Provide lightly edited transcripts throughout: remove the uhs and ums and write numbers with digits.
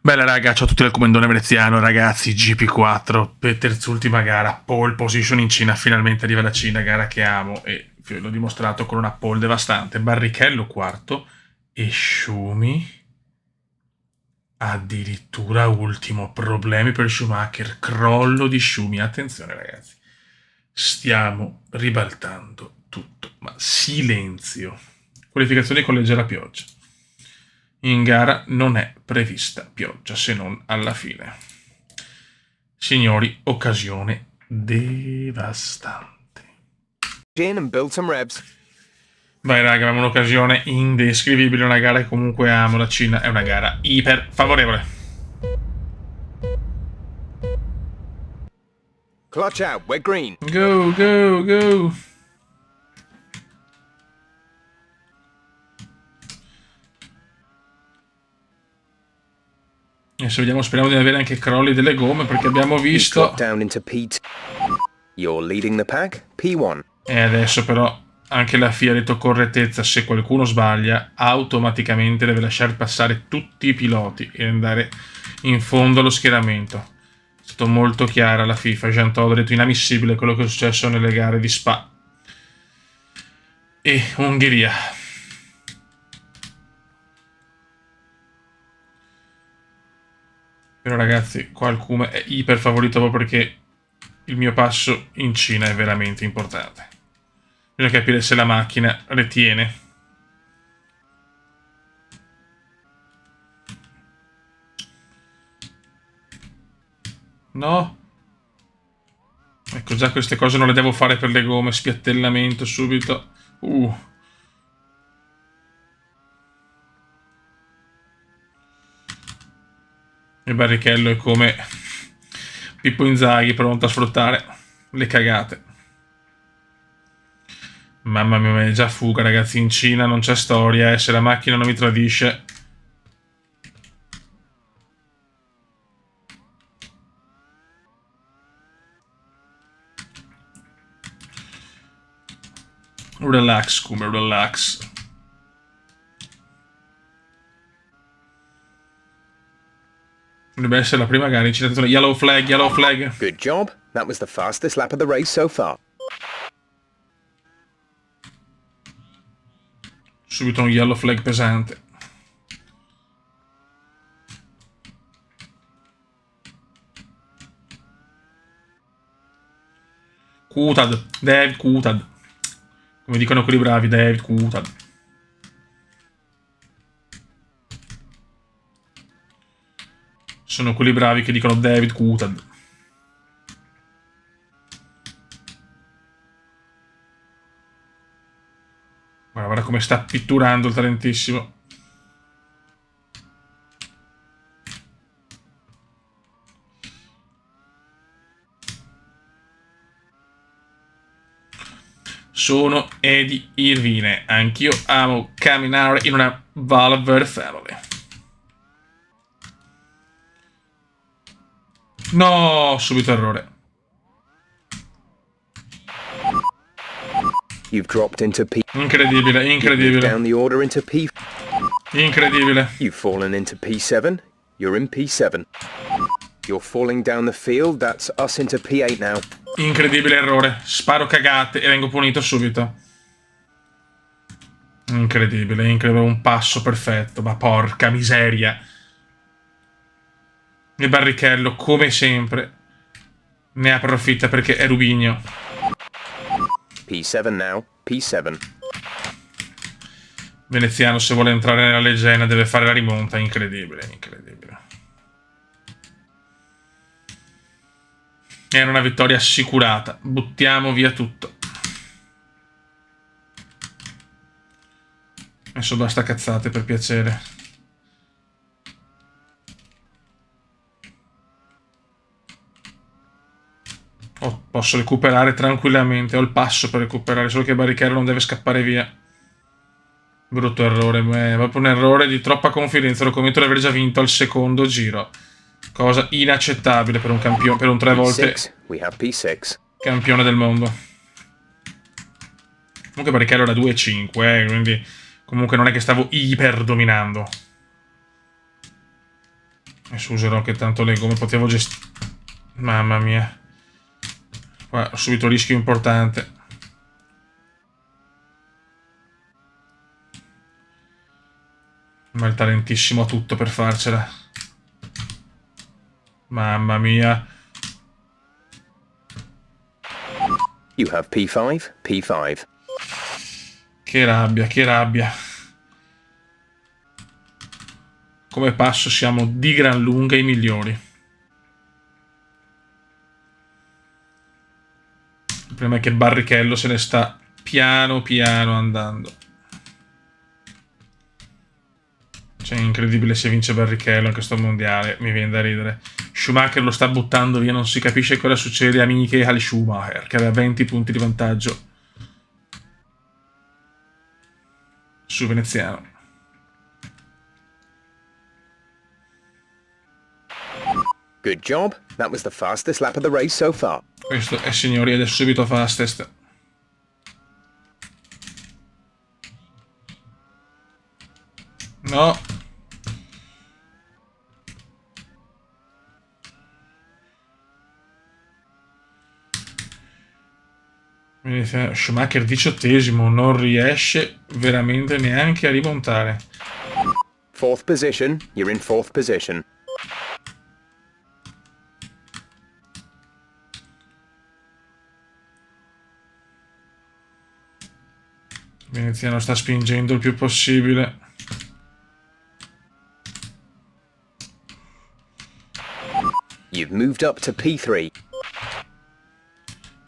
Bella raga, ciao a tutti dal Comandone Veneziano, ragazzi, GP4 per terz'ultima gara, pole position in Cina, finalmente arriva la Cina, gara che amo e l'ho dimostrato con una pole devastante. Barrichello quarto e Schumi addirittura ultimo. Problemi per Schumacher, crollo di Schumi, attenzione ragazzi, stiamo ribaltando tutto, ma silenzio. Qualificazioni con leggera pioggia. In gara non è prevista pioggia, se non alla fine. Signori, occasione devastante. Vai raga, abbiamo un'occasione indescrivibile, una gara che comunque amo, la Cina è una gara iper favorevole. Clutch out, we're green. Go, go, go. Adesso vediamo, speriamo di avere anche crolli delle gomme perché abbiamo visto... Down into P2. You're leading the pack, P1. E adesso però anche la FIA ha detto correttezza, se qualcuno sbaglia automaticamente deve lasciare passare tutti i piloti e andare in fondo allo schieramento. È stato molto chiara la FIFA, Jean Todt ha detto inammissibile quello che è successo nelle gare di Spa e Ungheria. Però ragazzi, qua il Kuma è iper favorito proprio perché il mio passo in Cina è veramente importante. Bisogna capire se la macchina retiene. No. Ecco, già queste cose non le devo fare per le gomme. Spiattellamento subito. Il Barrichello è come Pippo Inzaghi, pronto a sfruttare le cagate. Mamma mia, è già fuga, ragazzi. In Cina non c'è storia, se la macchina non mi tradisce. Relax, come relax. Dovrebbe essere la prima gara in Cina. Yellow flag, yellow flag. Good job. That was the fastest lap of the race so far. Subito un yellow flag pesante. Coulthard, David Coulthard. Come dicono quelli bravi, David Coulthard. Sono quelli bravi che dicono David Coulthard. Guarda come sta pitturando il talentissimo. Sono Eddie Irvine. Anch'io amo camminare in una Valverde Family. No, subito errore. You've dropped into P. Incredibile, incredibile. Down the order into P. Incredibile. You've fallen into P7. You're in P7. You're falling down the field. That's us into P8 now. Incredibile errore. Sparo cagate e vengo punito subito. Incredibile, incredibile. Un passo perfetto. Ma porca miseria. Il Barrichello, come sempre, ne approfitta perché è Rubinho. P7 now. P7. Veneziano, se vuole entrare nella leggenda, deve fare la rimonta. Incredibile, incredibile. Era una vittoria assicurata. Buttiamo via tutto. Adesso basta cazzate, per piacere. Posso recuperare tranquillamente. Ho il passo per recuperare, solo che Barrichello non deve scappare via. Brutto errore, è proprio un errore di troppa confidenza. Lo commetto di aver già vinto al secondo giro. Cosa inaccettabile per un campione, per un 3 volte campione del mondo. Comunque Barrichello era 2-5, quindi comunque non è che stavo iper dominando. Adesso userò che tanto le gomme potevo gestire. Mamma mia. Qua ho subito rischio importante. Ma il talentissimo ha tutto per farcela. Mamma mia. You have P5, P5. Che rabbia, che rabbia. Come passo siamo di gran lunga i migliori. Il problema è che Barrichello se ne sta piano piano andando. Cioè, è incredibile se vince Barrichello in questo mondiale, mi viene da ridere. Schumacher lo sta buttando via, non si capisce cosa succede a Michael Schumacher, che aveva 20 punti di vantaggio sul veneziano. Good job. That was the fastest lap of the race so far. Questo è, signori, adesso subito fastest. No. Schumacher 18esimo, non riesce veramente neanche a rimontare. Fourth position. You're in fourth position. Il veneziano sta spingendo il più possibile. You've moved up to P3.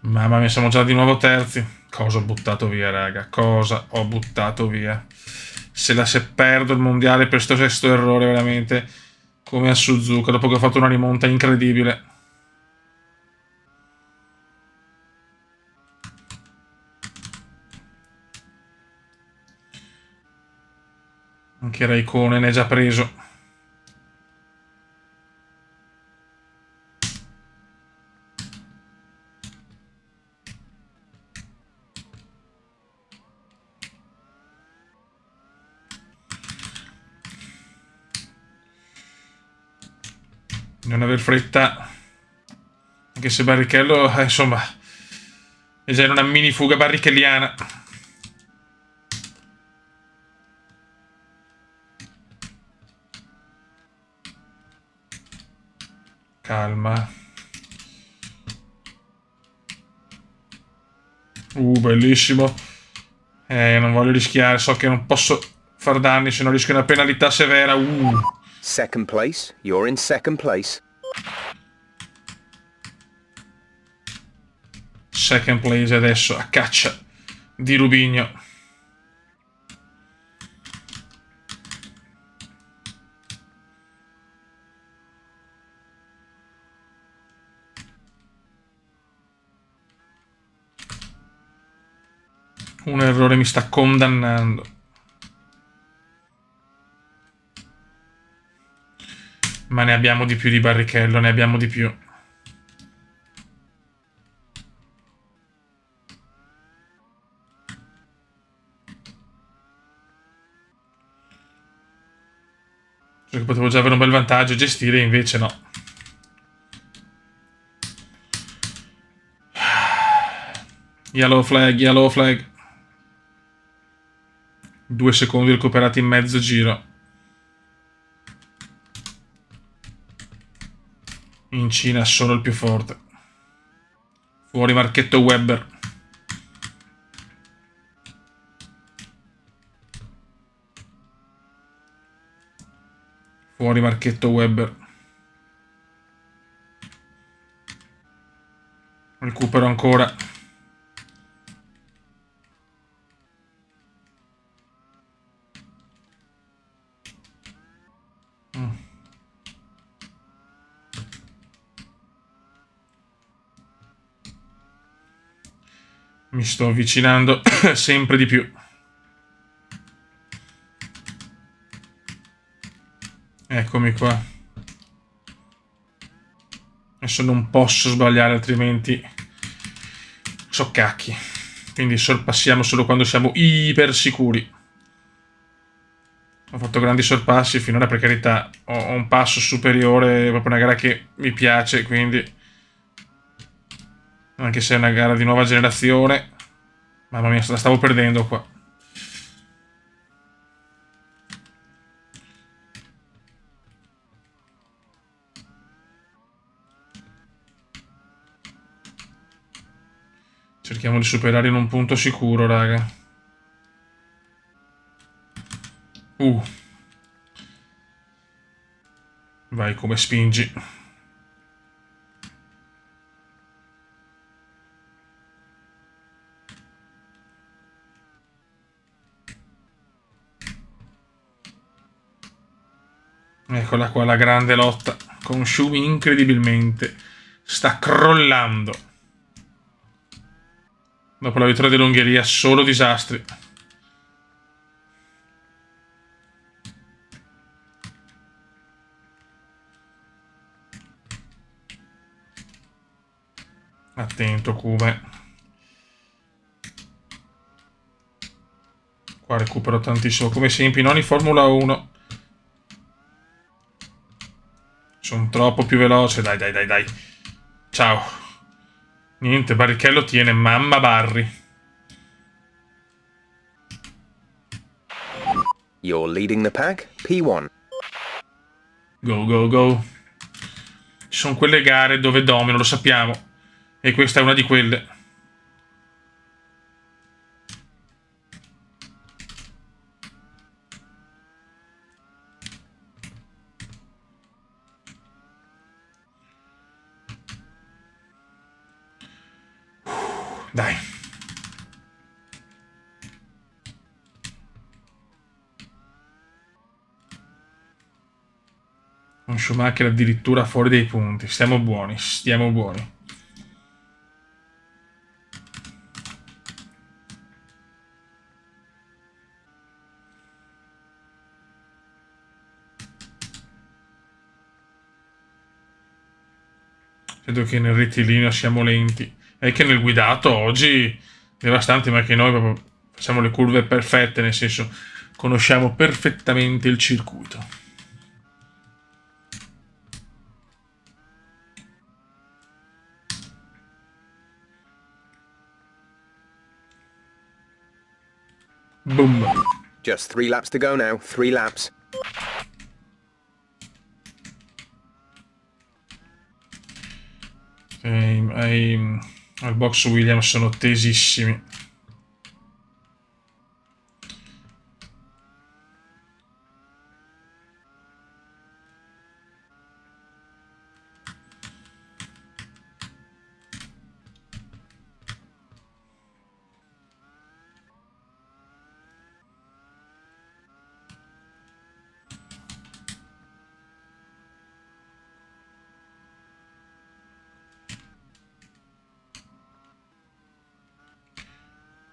Mamma mia, siamo già di nuovo terzi. Cosa ho buttato via, raga? Cosa ho buttato via? Se perdo il mondiale per questo sesto errore, veramente, come a Suzuka, dopo che ho fatto una rimonta incredibile. Anche Raikkonen è già preso. Non aver fretta, anche se Barrichello, insomma, è già in una mini fuga barrichelliana. Calma. Bellissimo. Non voglio rischiare, so che non posso far danni, se no rischio una penalità severa. Second place. You're in second place. Second place adesso a caccia di Rubinho. Un errore mi sta condannando. Ma ne abbiamo di più di Barrichello, ne abbiamo di più. Cioè che potevo già avere un bel vantaggio e gestire, invece no. Yellow flag, yellow flag. 2 secondi recuperati in mezzo giro. In Cina sono il più forte. Fuori Marchetto Webber. Fuori Marchetto Webber. Recupero ancora. Mi sto avvicinando sempre di più. Eccomi qua. Adesso non posso sbagliare, altrimenti so cacchi. Quindi sorpassiamo solo quando siamo iper sicuri. Ho fatto grandi sorpassi finora, per carità, ho un passo superiore, è proprio una gara che mi piace, quindi anche se è una gara di nuova generazione, mamma mia, la stavo perdendo qua. Cerchiamo di superare in un punto sicuro, raga. Vai, come spingi. Eccola qua, la grande lotta con Shumi incredibilmente sta crollando. Dopo la vittoria dell'Ungheria, solo disastri. Attento, Kume. Qua recupero tantissimo, come sempre in ogni Formula 1. Sono troppo più veloce, dai, dai, dai, dai. Ciao. Niente, Barrichello tiene mamma Barry. You're leading the pack, P1. Go, go, go. Ci sono quelle gare dove domino, lo sappiamo. E questa è una di quelle. Dai. Con Schumacher addirittura fuori dei punti. Stiamo buoni, stiamo buoni. Credo che nel rettilineo siamo lenti. E che nel guidato oggi devastante, ma che noi proprio facciamo le curve perfette, nel senso conosciamo perfettamente il circuito. Boom. Just 3 laps to go now, 3 laps. Al box Williams sono tesissimi.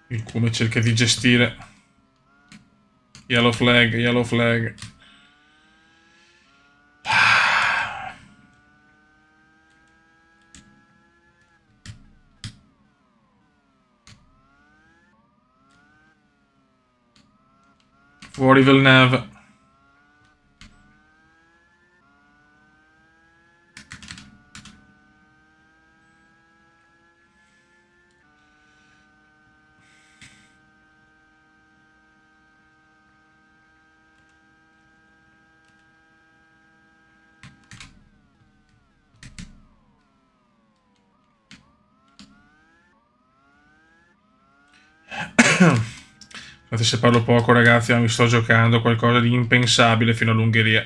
Il Kume cerca di gestire. Yellow flag, yellow flag. Fuori Villeneuve. Scusate se parlo poco, ragazzi, ma mi sto giocando qualcosa di impensabile fino all'Ungheria.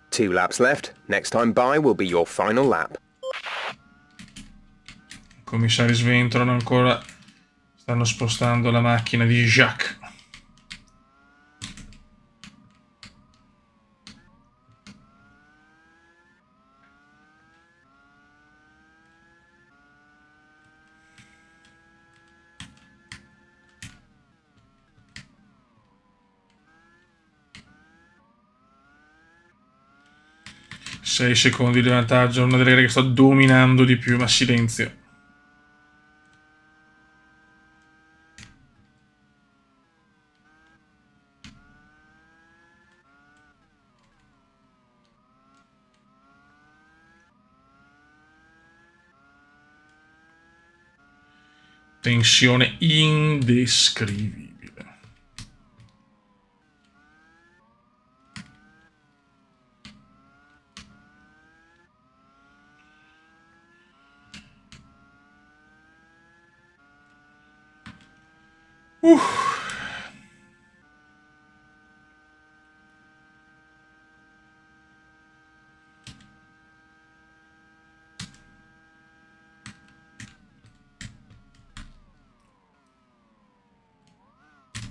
Two laps left. Next time by will be your final lap. I commissari sventolano ancora. Stanno spostando la macchina di Jacques. Sei secondi di vantaggio, una delle gare che sto dominando di più, ma silenzio. Tensione indescrivibile.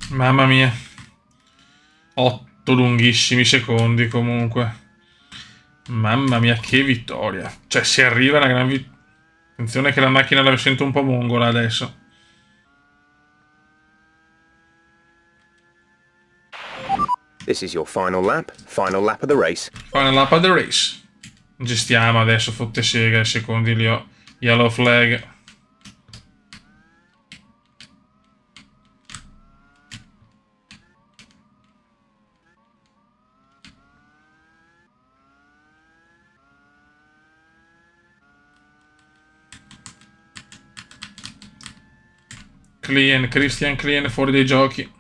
Mamma mia. 8 lunghissimi secondi comunque. Mamma mia, che vittoria. Cioè, si arriva a una gran vittoria. Attenzione che la macchina la sento un po' mongola adesso. This is your final lap of the race. Final lap of the race. Gestiamo adesso, fotte sega, i secondi li ho. Yellow flag. Christian Clean fuori dai giochi.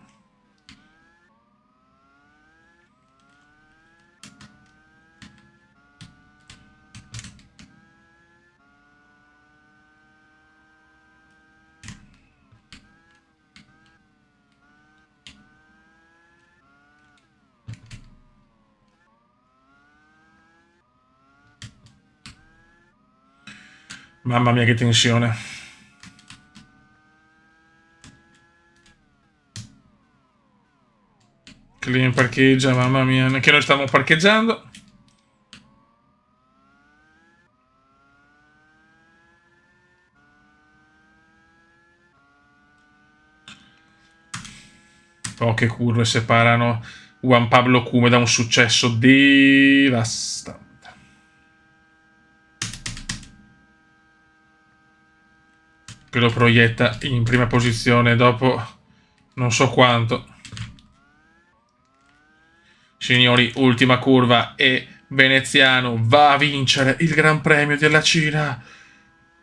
Mamma mia che tensione. Clean parcheggia, mamma mia, neanche noi stavamo parcheggiando. Poche curve separano Juan Pablo Cume da un successo devastante. Che lo proietta in prima posizione dopo non so quanto. Signori, ultima curva e Veneziano va a vincere il Gran Premio della Cina.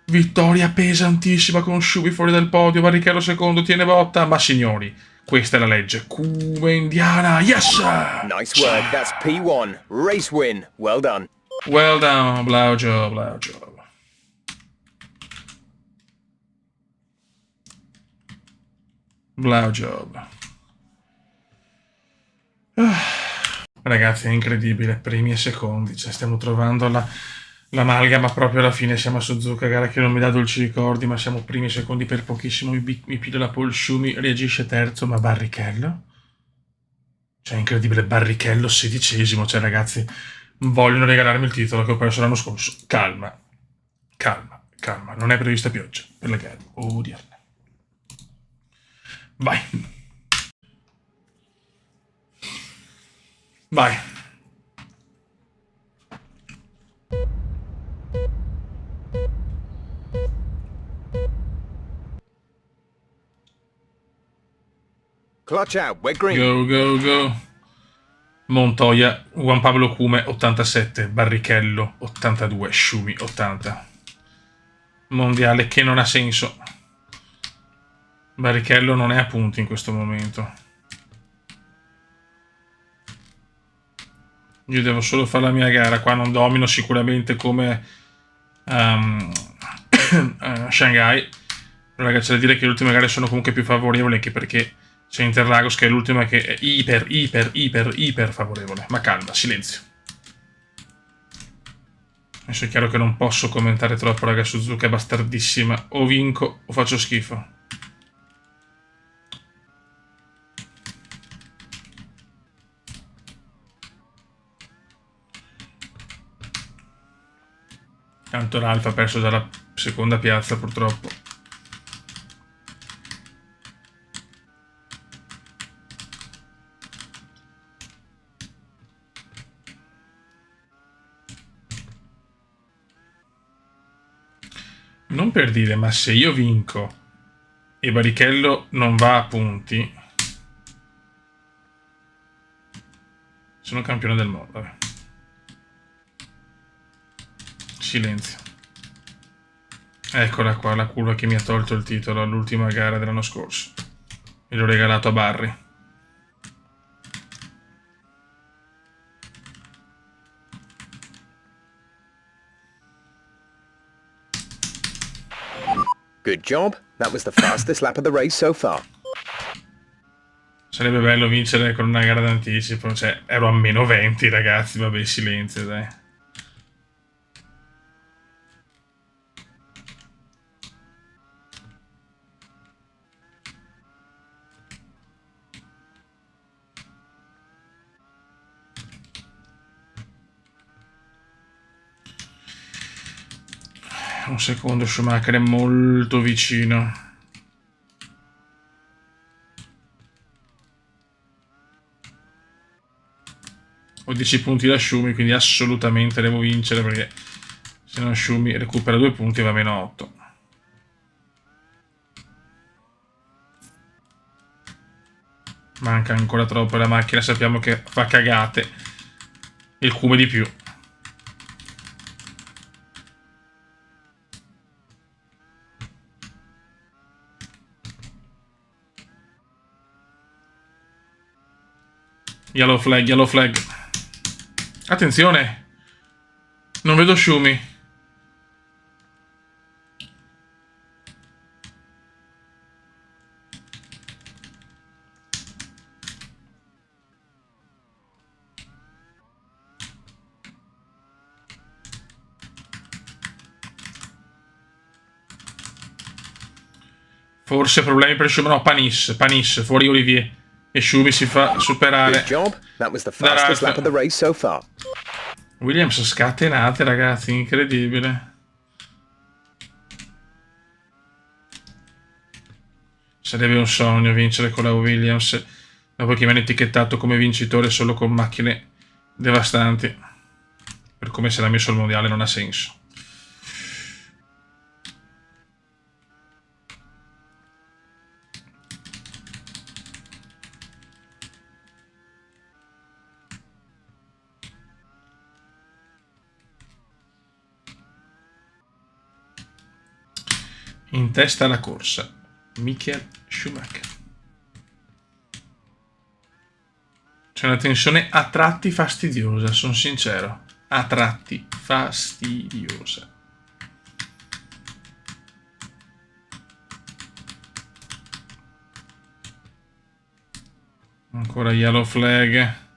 Vittoria pesantissima con Shubi fuori dal podio, Barrichello secondo, tiene botta, ma signori, questa è la legge. Cuba indiana, yes! Nice work, that's P1. Race win. Well done. Well done, blau job, blau job. Blau job. Ragazzi, è incredibile, primi e secondi, cioè stiamo trovando l'amalgama proprio alla fine. Siamo a Suzuka, gara che non mi dà dolci ricordi, ma siamo primi e secondi per pochissimo. Mi piglio la pole, Schumi reagisce terzo, ma Barrichello? Cioè, incredibile, Barrichello 16esimo, cioè ragazzi, vogliono regalarmi il titolo che ho perso l'anno scorso. Calma, calma, calma, non è prevista pioggia per le gare odierne. Vai. Vai. Clutch out, we're green. Go, go, go. Montoya, Juan Pablo Cume 87, Barrichello 82, Schumi 80. Mondiale che non ha senso. Barrichello non è a punti in questo momento. Io devo solo fare la mia gara, qua non domino sicuramente come Shanghai. Però ragazzi, c'è da dire che le ultime gare sono comunque più favorevoli, anche perché c'è Interlagos che è l'ultima che è iper favorevole. Ma calma, silenzio. Adesso è chiaro che non posso commentare troppo, ragazzi. Suzuka è bastardissima. O vinco o faccio schifo. Tanto l'Alfa ha perso dalla seconda piazza, purtroppo. Non per dire, ma se io vinco e Barrichello non va a punti, sono campione del mondo. Vabbè. Silenzio. Eccola qua, la curva che mi ha tolto il titolo all'ultima gara dell'anno scorso. E l'ho regalato a Barry. Good job. That was the fastest lap of the race so far. Sarebbe bello vincere con una gara d'anticipo. Cioè, ero a meno 20, ragazzi. Vabbè, silenzio, dai. Un secondo, Schumacher è molto vicino. Ho 10 punti da Schumi, quindi assolutamente devo vincere perché se no Schumi recupera 2 punti e va a meno 8. Manca ancora troppo la macchina, sappiamo che fa cagate. Il cume di più. Yellow flag, yellow flag. Attenzione! Non vedo Schumi. Forse problemi per Schumi. No, Panis, fuori Olivier. E Schumi si fa superare. Good job. That was the fastest lap of the race so far. Williams scatenate, ragazzi, incredibile. Sarebbe un sogno vincere con la Williams, dopo che mi hanno etichettato come vincitore solo con macchine devastanti. Per come si era messo il mondiale non ha senso. In testa alla corsa, Michael Schumacher. C'è una tensione a tratti fastidiosa, sono sincero. A tratti fastidiosa. Ancora yellow flag.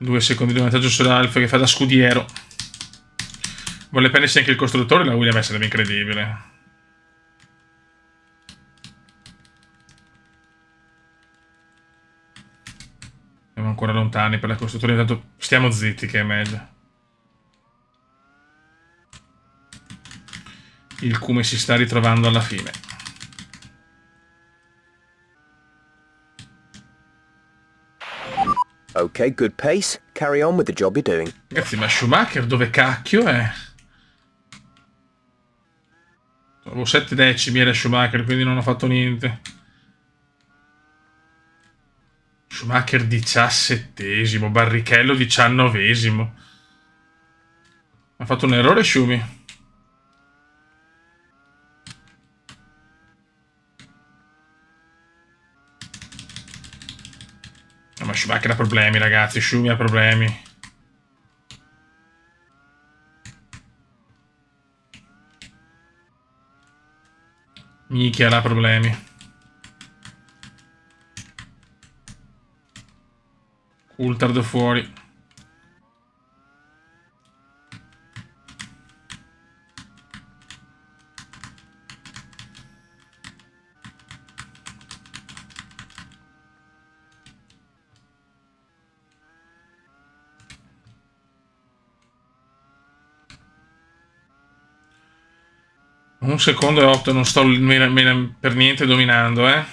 Due secondi di vantaggio sull'Alfa che fa da scudiero. Vuole prendersi anche il costruttore, la Williams sarebbe incredibile. Siamo ancora lontani per la costruttore, intanto stiamo zitti che è meglio. Il cume si sta ritrovando alla fine. Okay, good pace. Carry on with the job you're doing. Ragazzi, ma Schumacher dove cacchio è? Avevo 7 decimi era Schumacher, quindi non ho fatto niente. Schumacher 17esimo, Barrichello 19esimo. Ha fatto un errore Schumi. No, ma Schumacher ha problemi, ragazzi. Schumi ha problemi. Michel ha problemi. Coulthard fuori. Un secondo e 8, non sto per niente dominando, eh.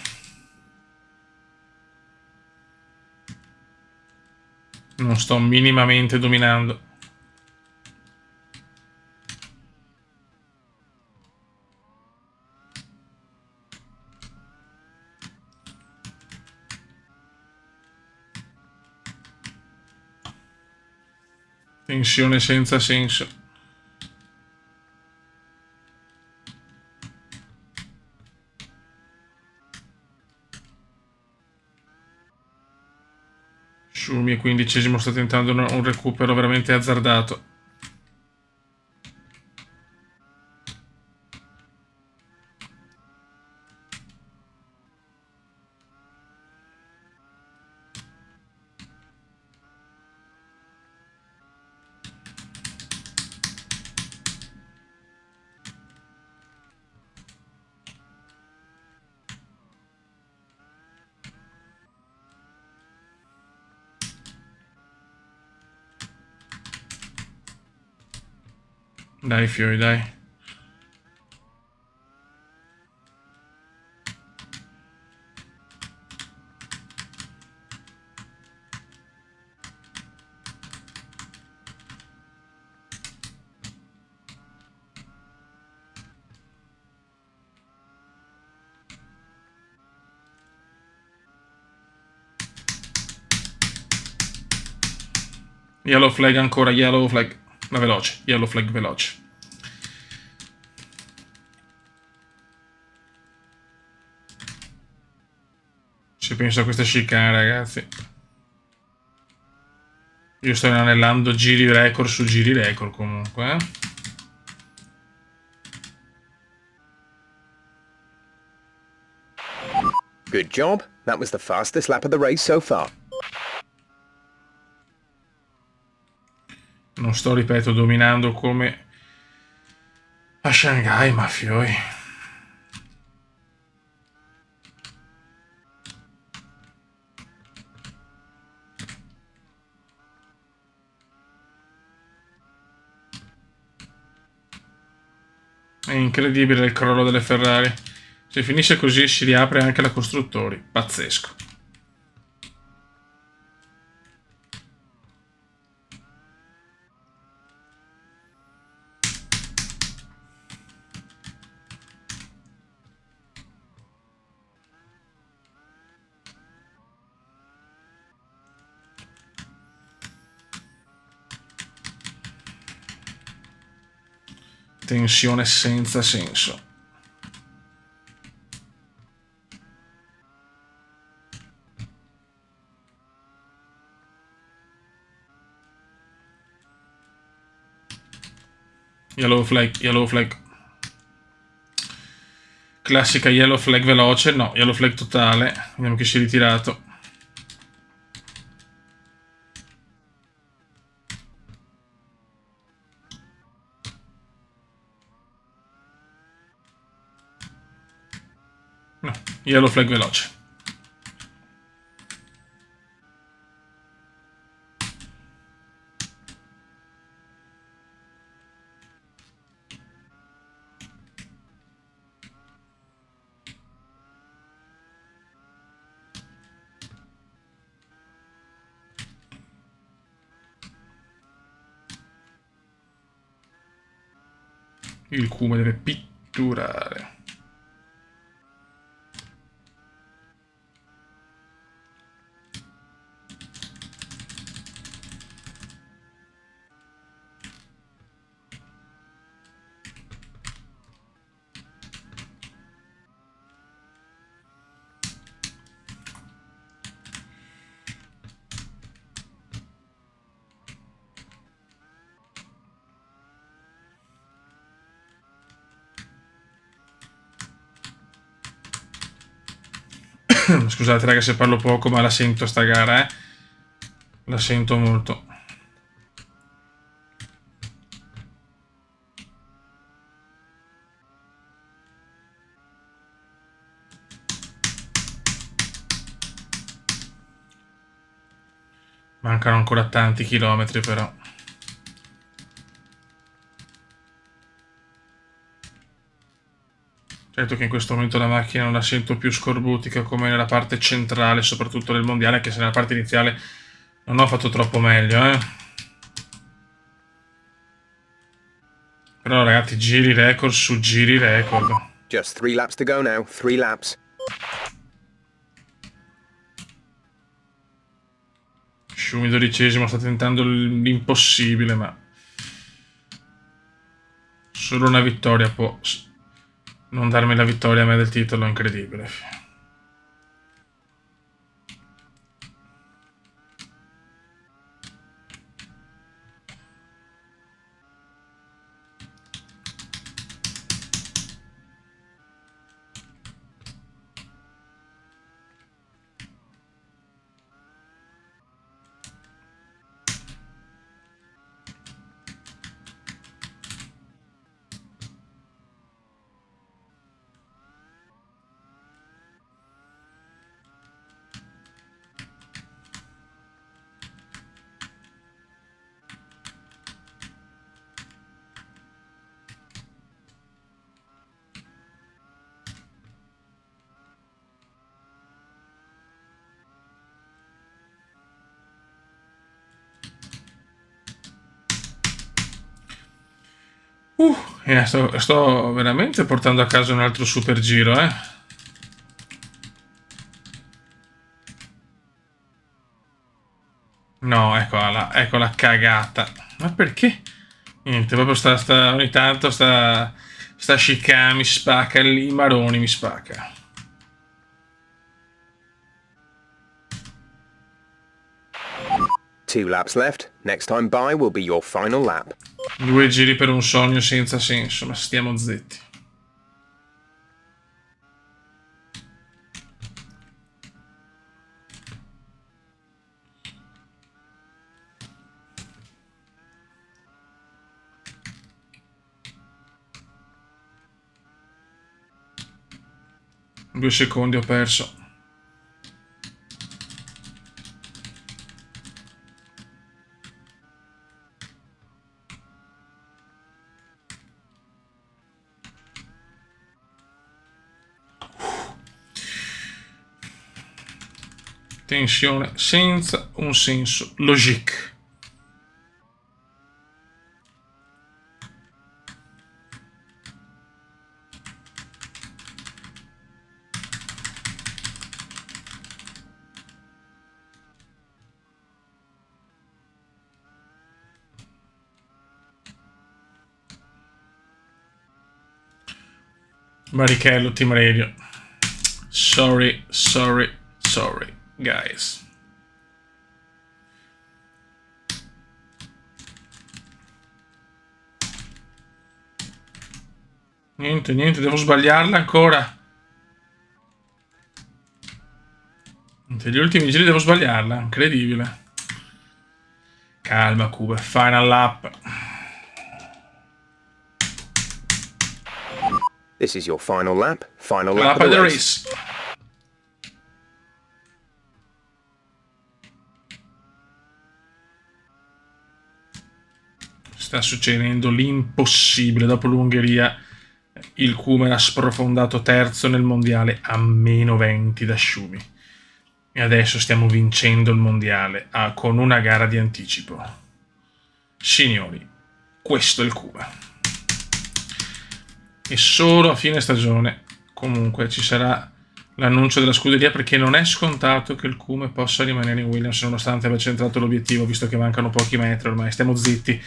Non sto minimamente dominando. Tensione senza senso. Shumi è 15esimo, sta tentando un recupero veramente azzardato. Dai, Fiori, dai. Yellow flag ancora, yellow flag. Ma veloce, yellow flag veloce. Se penso a queste chicane, ragazzi. Io sto inanellando giri record su giri record comunque, eh. Good job. That was the fastest lap of the race so far. Non sto, ripeto, dominando come a Shanghai, ma Fiori. È incredibile il crollo delle Ferrari. Se finisce così si riapre anche la costruttori. Pazzesco. Tensione senza senso. Yellow flag, yellow flag. Classica yellow flag veloce, no, yellow flag totale. Vediamo che si è ritirato. No, yellow flag veloce. Il Kuma deve pitturare. Scusate raga se parlo poco, ma la sento sta gara, eh. La sento molto. Mancano ancora tanti chilometri però. Certo che in questo momento la macchina non la sento più scorbutica come nella parte centrale, soprattutto del mondiale, anche se nella parte iniziale non ho fatto troppo meglio, eh. Però ragazzi, giri record su giri record. Just 3 laps to go now. 3 laps. Shumi 12° sta tentando l'impossibile, ma solo una vittoria può non darmi la vittoria a me del titolo, incredibile. Sto veramente portando a casa un altro super giro, eh. No, ecco la cagata. Ma perché? Niente, proprio ogni tanto sta chicane mi spacca lì, Maroni mi spacca. Two laps left. Next time by will be your final lap. 2 giri per un sogno senza senso, ma stiamo zitti. Due secondi ho perso. Tensione senza un senso. Logique. Barrichello, Team Radio. Sorry, guys. Niente, devo sbagliarla ancora. Niente, gli ultimi giri devo sbagliarla, incredibile. Calma, Cube, final lap. This is your final lap. Final Lap lap of of the the race. race. Sta succedendo l'impossibile. Dopo l'Ungheria il Kuma era sprofondato terzo nel mondiale a meno 20 da Shumi. E adesso stiamo vincendo il mondiale con una gara di anticipo. Signori, questo è il Kuma. E solo a fine stagione comunque ci sarà l'annuncio della scuderia, perché non è scontato che il Kuma possa rimanere in Williams nonostante aver centrato l'obiettivo, visto che mancano pochi metri ormai. Stiamo zitti.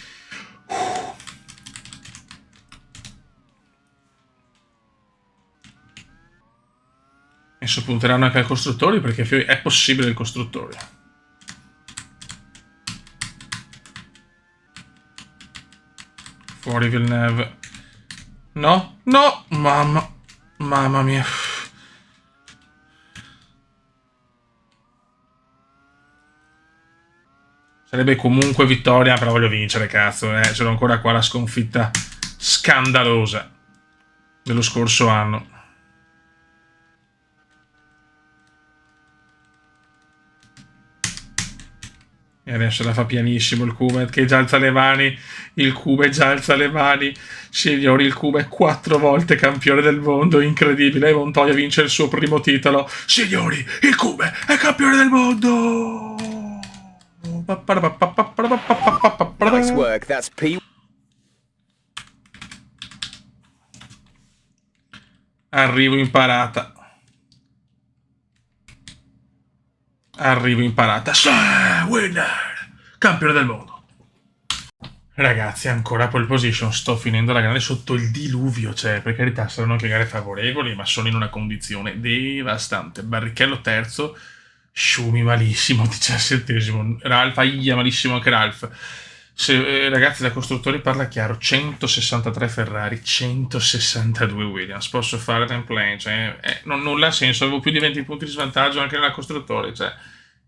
Adesso punteranno anche ai costruttori, perché è possibile il costruttore. Fuori Villeneuve. No, mamma mia. Sarebbe comunque vittoria, però voglio vincere, cazzo. C'era ancora qua la sconfitta scandalosa dello scorso anno. E adesso la fa pianissimo il Kuma, che già alza le mani. Il Kuma già alza le mani. Signori, il Kuma è 4 volte campione del mondo, incredibile. E Montoya vince il suo primo titolo. Signori, il Kuma è campione del mondo! Nice work. That's P. Arrivo in parata. Arrivo in parata. Sì, winner! Campione del mondo. Ragazzi, ancora pole position. Sto finendo la gara sotto il diluvio. Cioè, per carità, saranno anche gare favorevoli, ma sono in una condizione devastante. Barrichello terzo. Schumi malissimo, 17esimo. Ralph, aia, malissimo anche Ralph. Ragazzi, da costruttori parla chiaro. 163 Ferrari, 162 Williams. Posso fare template, cioè, non nulla ha senso. Avevo più di 20 punti di svantaggio anche nella costruttori. Cioè,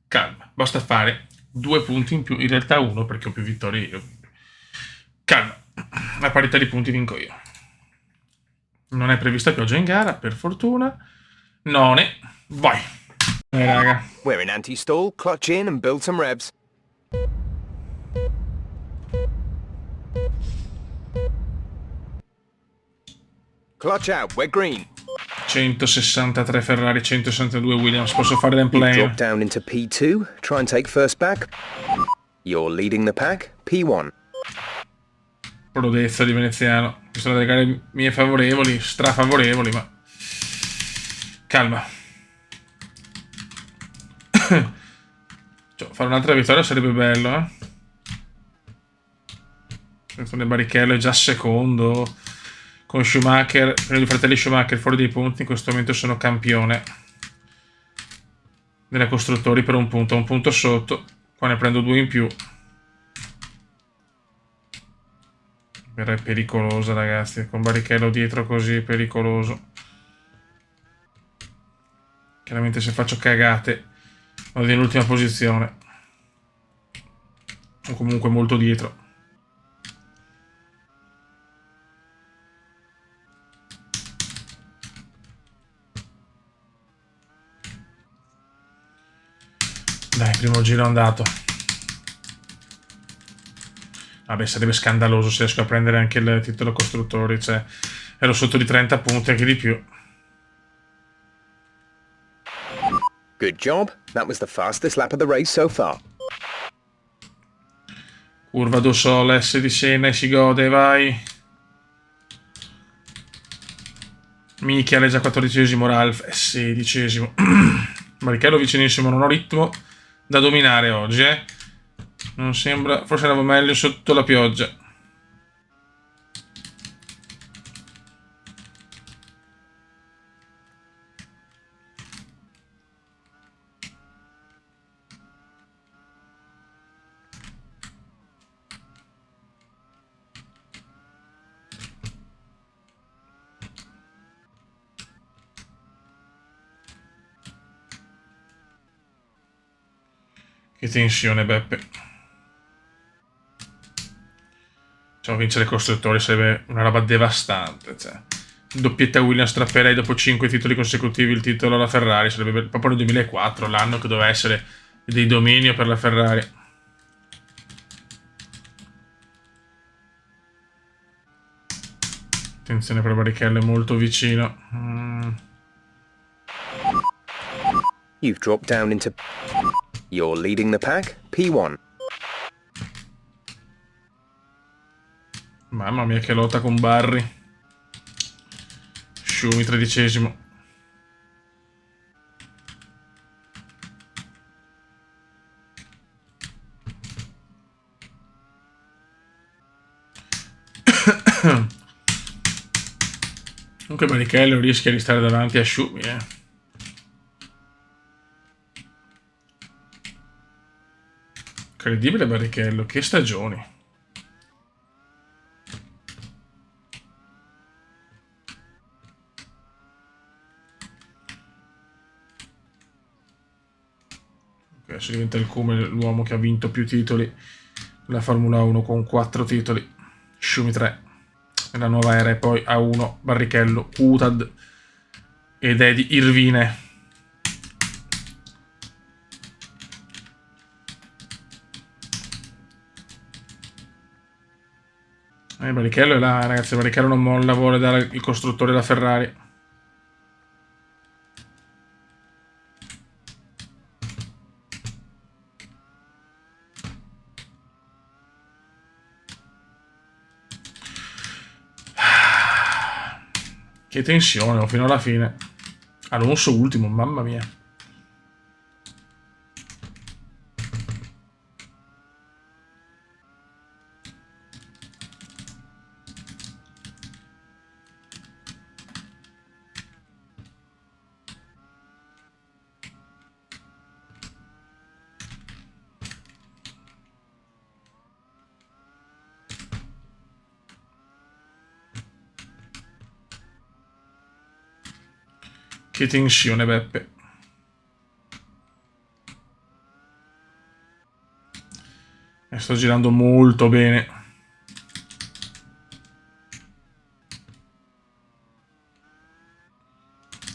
calma, basta fare 2 punti in più. In realtà uno, perché ho più vittorie io. Calma, la parità di punti vinco io. Non è prevista pioggia in gara, per fortuna. Non è. Vai. Raga. We're in anti-stall, clutch in and build some revs. Clutch out, we're green. 163 Ferrari, 162 Williams. Posso fare You template? drop down into P2, try and take first back. You're leading the pack, P1. Prodezza di veneziano. Ci sono delle gare mie favorevoli, strafavorevoli, ma calma. Cioè, fare un'altra vittoria sarebbe bello, eh. Con Barrichello è già secondo. Con Schumacher, prima di fratelli Schumacher fuori dei punti, in questo momento sono campione della costruttori per un punto sotto. Qua ne prendo 2 in più. È pericolosa, ragazzi, con Barrichello dietro così, pericoloso. Chiaramente se faccio cagate vado in ultima posizione, o comunque molto dietro. Dai, primo giro è andato. Vabbè, sarebbe scandaloso se riesco a prendere anche il titolo costruttori, cioè ero sotto di 30 punti, anche di più. Good job. That was the fastest lap of the race so far. Curva do Sole, S di Senna e si gode, vai. Michele è già 14esimo, Ralph è 16esimo. Barrichello vicinissimo, non ho ritmo da dominare oggi, eh. Non sembra, forse andavo meglio sotto la pioggia. Che tensione, Beppe. Diciamo, vincere i costruttori sarebbe una roba devastante, cioè. Doppietta Williams strapperei dopo 5 titoli consecutivi il titolo alla Ferrari, sarebbe proprio nel 2004, l'anno che doveva essere di dominio per la Ferrari. Attenzione per Barrichello, è molto vicino. You've dropped down into... You're leading the pack, P1. Mamma mia che lotta con Barry. Schumi 13esimo. Comunque Barrichello rischia di stare davanti a Schumi, eh. Incredibile Barrichello, che stagioni. Adesso diventa il Come l'uomo che ha vinto più titoli la Formula 1 con 4 titoli. Schumi 3 nella nuova era, e poi A1 Barrichello, Coulthard ed Eddie Irvine. Barrichello è là, ragazzi. Barrichello non molla, vuole dare il costruttore alla Ferrari. Che tensione, fino alla fine. Alonso ultimo, mamma mia. Che tensione, Beppe. E sto girando molto bene.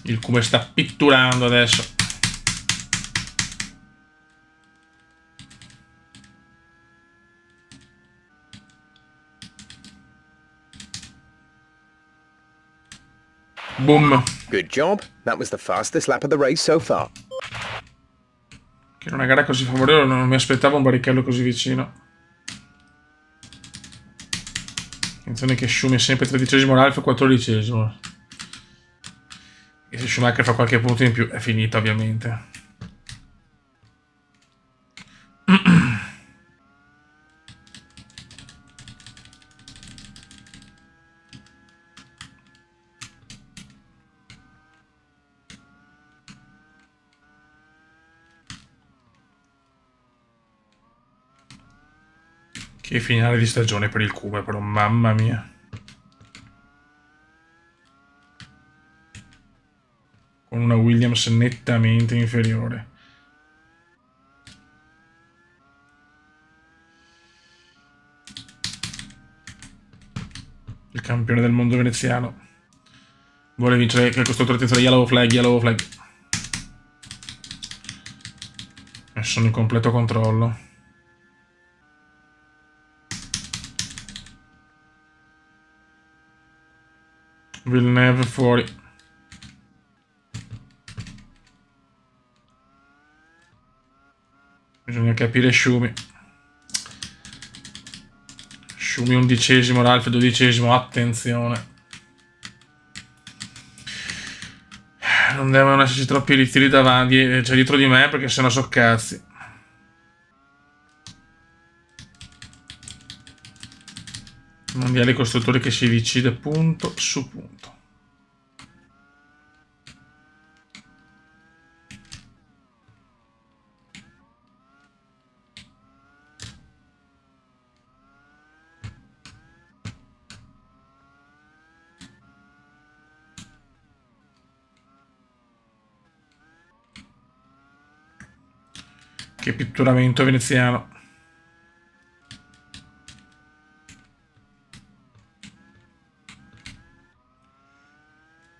Il cubo sta pitturando adesso. Boom. Good job. That was the fastest lap of the race so far. Che in una gara così favorevole non mi aspettavo un barrichello così vicino. Attenzione che Schumi è sempre 13esimo, Ralf 14esimo. E se Schumacher fa qualche punto in più è finita ovviamente. Che finale di stagione per il Cuba, però, mamma mia. Con una Williams nettamente inferiore. Il campione del mondo veneziano. Vuole vincere il costruttore, attenzione, yellow flag, yellow flag. E sono in completo controllo. Villeneuve fuori. Bisogna capire Schumi. Schumi 11esimo, Ralf 12esimo, attenzione. Non devono esserci troppi ritiri davanti, cioè dietro di me, perché sennò so cazzi. Mondiale costruttore che si decide punto su punto. Che pitturamento veneziano.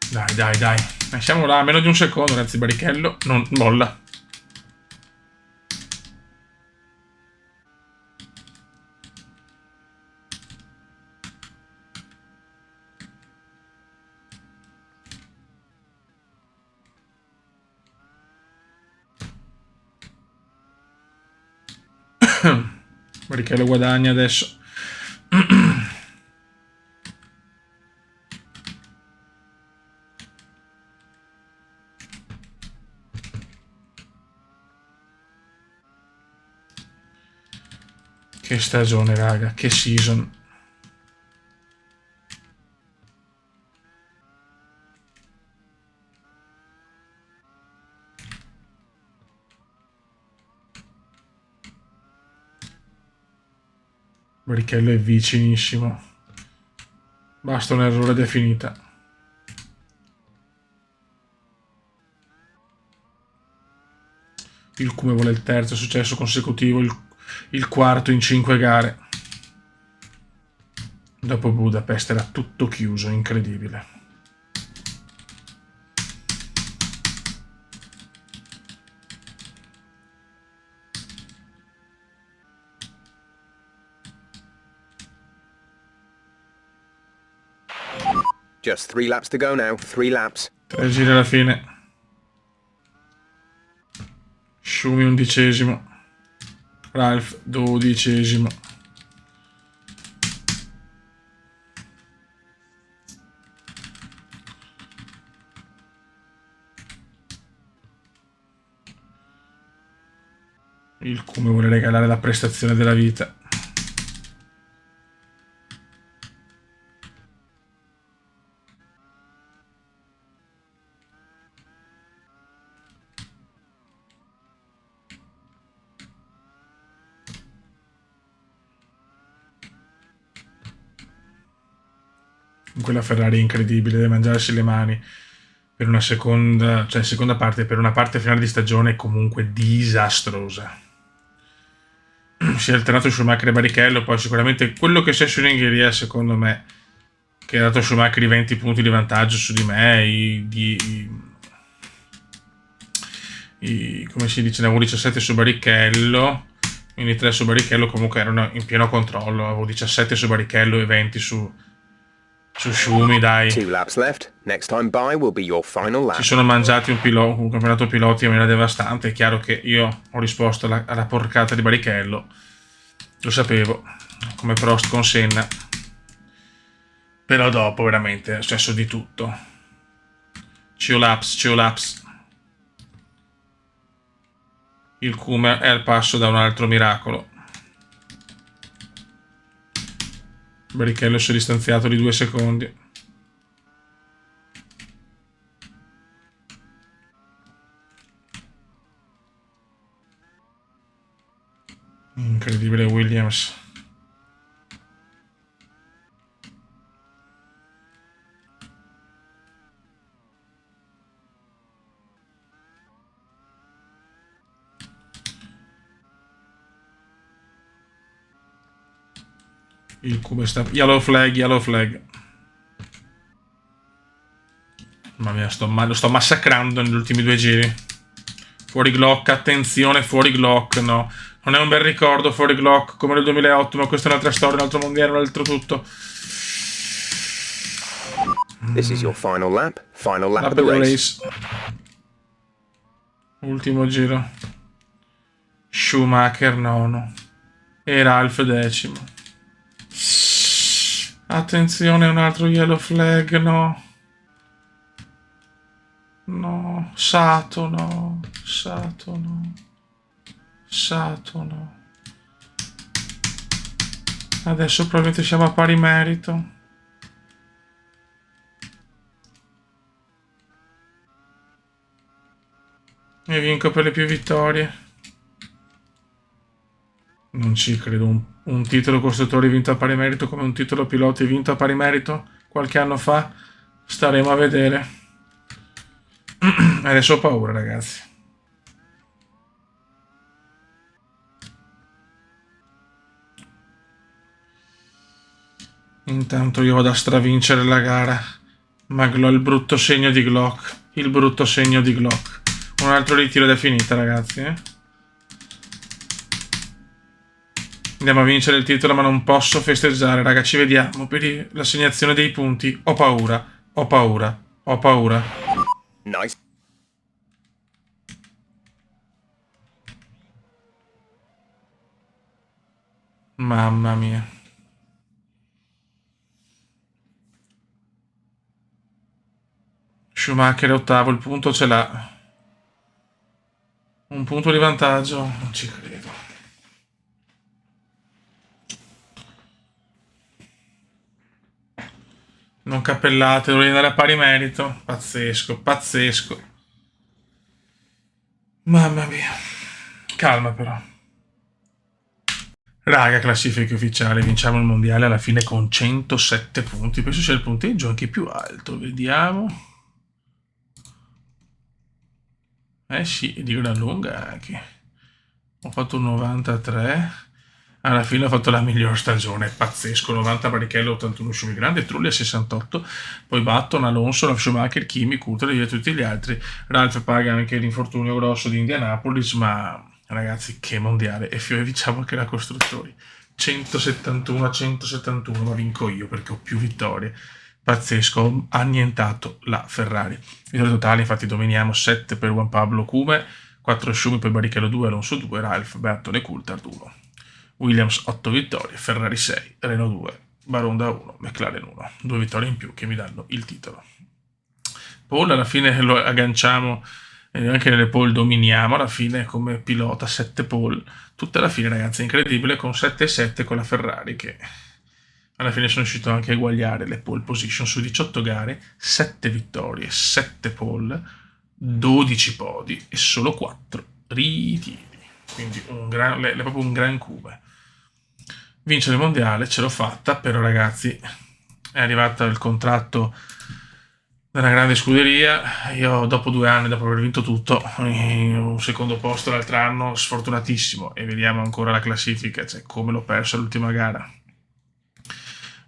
Dai, dai, dai. Siamo là a meno di un secondo, ragazzi. Barrichello non molla. Barrichello guadagna adesso. Che stagione, raga, che season. Barrichello è vicinissimo. Basta un errore ed è finita. Il Cume vuole il terzo successo consecutivo, il quarto in 5 gare. Dopo Budapest era tutto chiuso, incredibile. Just 3 laps to go now. 3 laps. 3 giri alla fine. Schumi 11esimo. Ralf 12esimo. Il Cume vuole regalare la prestazione della vita. Quella Ferrari è incredibile, deve mangiarsi le mani. per una seconda parte, per una parte finale di stagione comunque disastrosa. Si è alternato Schumacher e Barrichello, poi sicuramente quello che c'è sull'Ungheria, secondo me, che ha dato Schumacher i 20 punti di vantaggio su di me, come si dice, ne avevo 17 su Barrichello, quindi 3 su Barrichello, comunque erano in pieno controllo, avevo 17 su Barrichello e 20 su Schumi, dai. 2 laps left. Next time by will be your final lap. Si sono mangiati un campionato piloti in maniera devastante. È chiaro che io ho risposto alla porcata di Barrichello, lo sapevo, come Prost con Senna, però dopo veramente è successo di tutto. Laps. Il Kuma è al passo da un altro miracolo. Barrichello si è distanziato di 2 secondi. Incredibile Williams. Il Kuma sta... Yellow flag. Mamma mia, lo sto massacrando negli ultimi 2 giri. Fuori Glock, attenzione, fuori Glock, no. Non è un bel ricordo fuori Glock come nel 2008, ma questa è un'altra storia, un altro mondiale, un altro tutto. This is your final lap of the race. Ultimo giro. Schumacher nono e Ralf decimo. Attenzione, un altro yellow flag, no. No, Sato no. Adesso probabilmente siamo a pari merito. E vinco per le più vittorie. Non ci credo. Un titolo costruttori vinto a pari merito come un titolo piloti vinto a pari merito qualche anno fa. Staremo a vedere. Adesso ho paura, ragazzi. Intanto io vado a stravincere la gara. Ma il brutto segno di Glock. Un altro ritiro ed è finita, ragazzi. Andiamo a vincere il titolo, ma non posso festeggiare, raga. Ci vediamo per l'assegnazione dei punti. Ho paura. Nice. Mamma mia. Schumacher è ottavo, il punto ce l'ha. Un punto di vantaggio, non ci credo. Non cappellate, dovevi andare a pari merito. Pazzesco. Mamma mia. Calma però. Raga, classifiche ufficiali, vinciamo il mondiale alla fine con 107 punti. Penso sia il punteggio anche più alto. Vediamo. Sì, di gran lunga anche. Ho fatto un 93. Alla fine ho fatto la miglior stagione, pazzesco. 90 Barrichello, 81 Schumi Grande, Trulli a 68. Poi Button, Alonso, Schumacher, Kimi, Coulthard e tutti gli altri. Ralf paga anche l'infortunio grosso di Indianapolis, ma ragazzi, che mondiale. E diciamo che la costruttori 171 a 171, ma vinco io perché ho più vittorie. Pazzesco, ho annientato la Ferrari. Vittoria totale, infatti dominiamo 7 per Juan Pablo Come, 4 Schumi per Barrichello 2, Alonso 2, Ralf, Button e Coulthard 1. Williams 8 vittorie, Ferrari 6, Renault 2, Baronda 1, McLaren 1, 2 vittorie in più che mi danno il titolo. Paul alla fine lo agganciamo, anche nelle pole dominiamo, alla fine come pilota 7 pole, tutta alla fine ragazzi, incredibile, con 7-7 con la Ferrari che alla fine sono riuscito anche a eguagliare le pole position su 18 gare, 7 vittorie, 7 pole, 12 podi e solo 4 ritiri. Quindi proprio un gran Cube. Vincere il mondiale, ce l'ho fatta, però ragazzi è arrivato il contratto da una grande scuderia. Io dopo 2 anni, dopo aver vinto tutto, un secondo posto l'altro anno, sfortunatissimo, e vediamo ancora la classifica, cioè come l'ho persa l'ultima gara.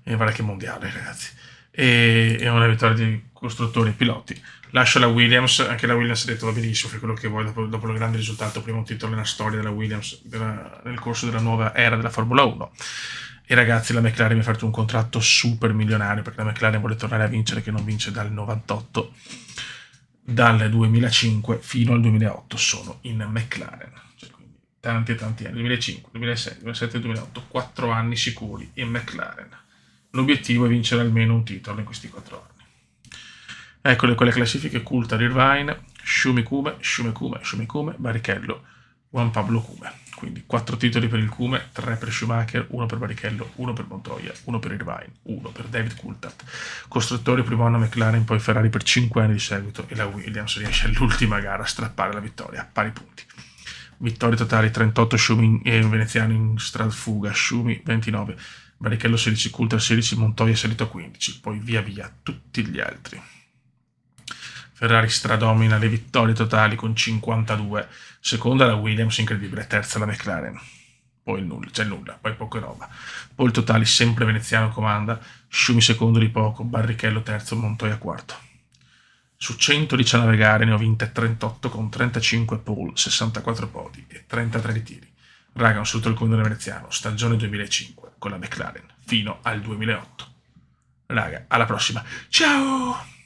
E guarda che mondiale, ragazzi. E una vittoria di costruttori e piloti. Lascia la Williams, anche la Williams ha detto va benissimo, fai quello che vuoi dopo il grande risultato, primo titolo nella storia della Williams nel corso della nuova era della Formula 1. E ragazzi, la McLaren mi ha fatto un contratto super milionario, perché la McLaren vuole tornare a vincere, che non vince dal 98, dal 2005 fino al 2008 sono in McLaren, cioè, quindi tanti e tanti anni, 2005, 2006, 2007, 2008, 4 anni sicuri in McLaren. L'obiettivo è vincere almeno un titolo in questi 4 anni. Eccole quelle classifiche: Coulthard, Irvine, Schumi Kume, Barrichello, Juan Pablo Kume. Quindi 4 titoli per il Kume, 3 per Schumacher, 1 per Barrichello, 1 per Montoya, 1 per Irvine, 1 per David Coulthard. Costruttori primo anno McLaren, poi Ferrari per 5 anni di seguito, e la Williams riesce all'ultima gara a strappare la vittoria a pari punti. Vittorie totali: 38 Schumi veneziano in strasfuga, Schumi 29, Barrichello 16, Coulthard 16, Montoya è salito a 15, poi via via tutti gli altri. Ferrari stradomina le vittorie totali con 52, seconda la Williams incredibile, terza la McLaren, poi il nulla, poi poca roba. Poi il totale sempre veneziano comanda, Schumi secondo di poco, Barrichello terzo, Montoya quarto. Su 119 gare ne ho vinte 38 con 35 pole, 64 podi e 33 ritiri. Raga, un saluto al comandante veneziano, stagione 2005 con la McLaren fino al 2008. Raga, alla prossima, ciao!